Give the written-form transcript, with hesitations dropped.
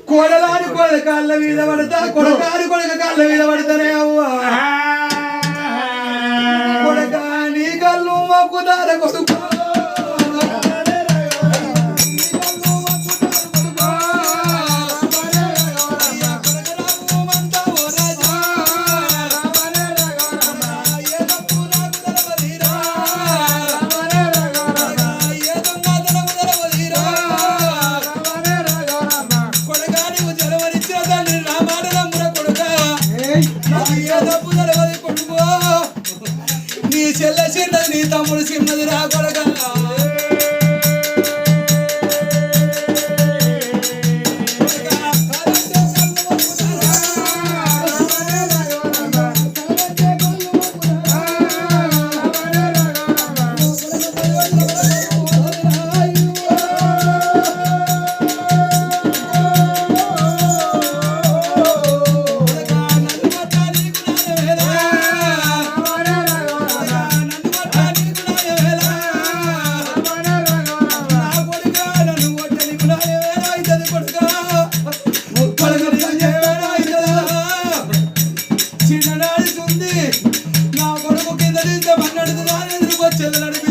కొడలాని కొడక కాళ్ళ మీద పడతా కొడకాని కొడక కాళ్ళ మీద పడతానే అవ్వా కొడక నీ కళ్ళు మొక్కుతార కొడుకు నీ చెల్ల చిన్నది నీ తమ్ముడు చిన్నది రా కొడక చిన్ననాడు ఉంది నా కొడుకు కింద నుంచి మన్నడుతుందా ఎదురుకొచ్చేది